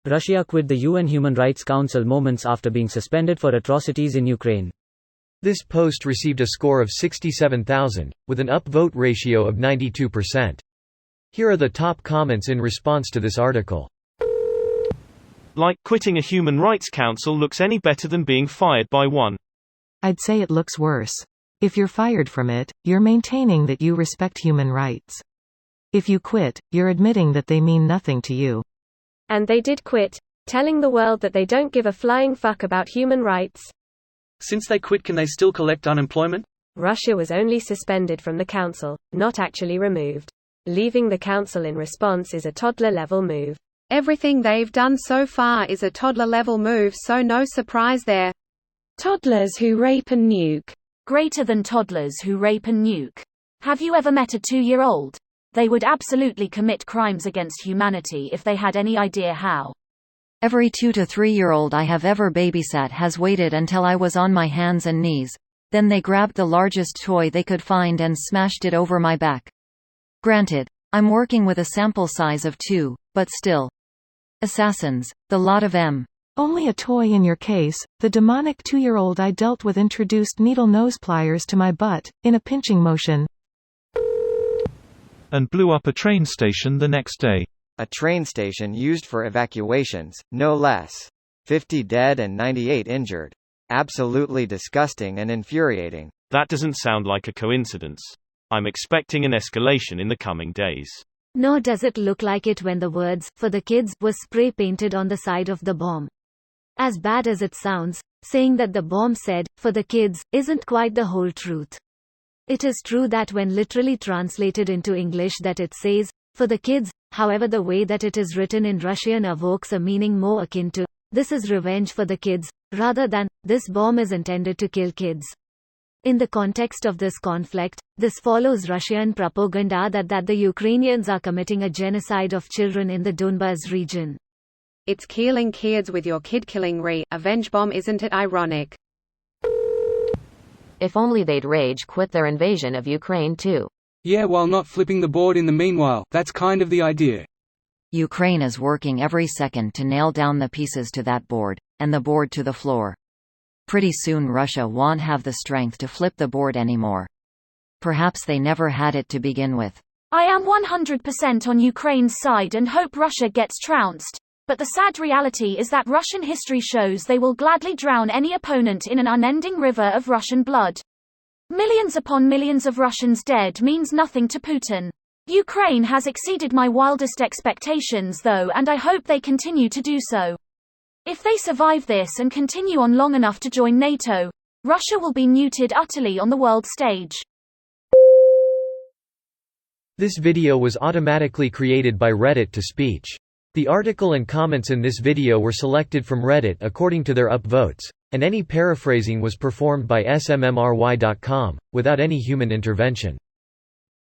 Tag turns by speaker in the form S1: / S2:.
S1: Russia quit the UN Human Rights Council moments after being suspended for atrocities in Ukraine.
S2: This post received a score of 67,000, with an upvote ratio of 92%. Here are the top comments in response to this article.
S3: Like quitting a Human Rights Council looks any better than being fired by one.
S4: I'd say it looks worse. If you're fired from it, you're maintaining that you respect human rights. If you quit, you're admitting that they mean nothing to you.
S5: And they did quit, telling the world that they don't give a flying fuck about human rights.
S6: Since they quit, can they still collect unemployment?
S5: Russia was only suspended from the council, not actually removed. Leaving the council in response is a toddler-level move.
S7: Everything they've done so far is a toddler-level move, so no surprise there.
S5: Toddlers who rape and nuke.
S8: Greater than toddlers who rape and nuke. Have you ever met a 2-year-old? They would absolutely commit crimes against humanity if they had any idea how.
S9: Every 2 to 3-year-old I have ever babysat has waited until I was on my hands and knees. Then they grabbed the largest toy they could find and smashed it over my back. Granted, I'm working with a sample size of 2, but still. Assassins, the lot of them.
S4: Only a toy in your case. The demonic 2-year-old I dealt with introduced needle nose pliers to my butt, in a pinching motion.
S3: And blew up a train station the next day.
S10: A train station used for evacuations, no less. 50 dead and 98 injured. Absolutely disgusting and infuriating.
S3: That doesn't sound like a coincidence. I'm expecting an escalation in the coming days.
S8: Nor does it look like it when the words, "for the kids," was spray painted on the side of the bomb. As bad as it sounds, saying that the bomb said, "for the kids," isn't quite the whole truth. It is true that when literally translated into English that it says, "for the kids," however the way that it is written in Russian evokes a meaning more akin to, "this is revenge for the kids," rather than, "this bomb is intended to kill kids." In the context of this conflict, this follows Russian propaganda that the Ukrainians are committing a genocide of children in the Donbas region.
S7: It's killing kids with your kid-killing revenge bomb, isn't it ironic?
S11: If only they'd rage quit their invasion of Ukraine too.
S12: Yeah, while not flipping the board in the meanwhile, that's kind of the idea.
S9: Ukraine is working every second to nail down the pieces to that board, and the board to the floor. Pretty soon Russia won't have the strength to flip the board anymore. Perhaps they never had it to begin with.
S8: I am 100% on Ukraine's side and hope Russia gets trounced. But the sad reality is that Russian history shows they will gladly drown any opponent in an unending river of Russian blood. Millions upon millions of Russians dead means nothing to Putin. Ukraine has exceeded my wildest expectations though, and I hope they continue to do so. If they survive this and continue on long enough to join NATO, Russia will be muted utterly on the world stage.
S2: This video was automatically created by Reddit to speech. The article and comments in this video were selected from Reddit according to their upvotes, and any paraphrasing was performed by smmry.com, without any human intervention.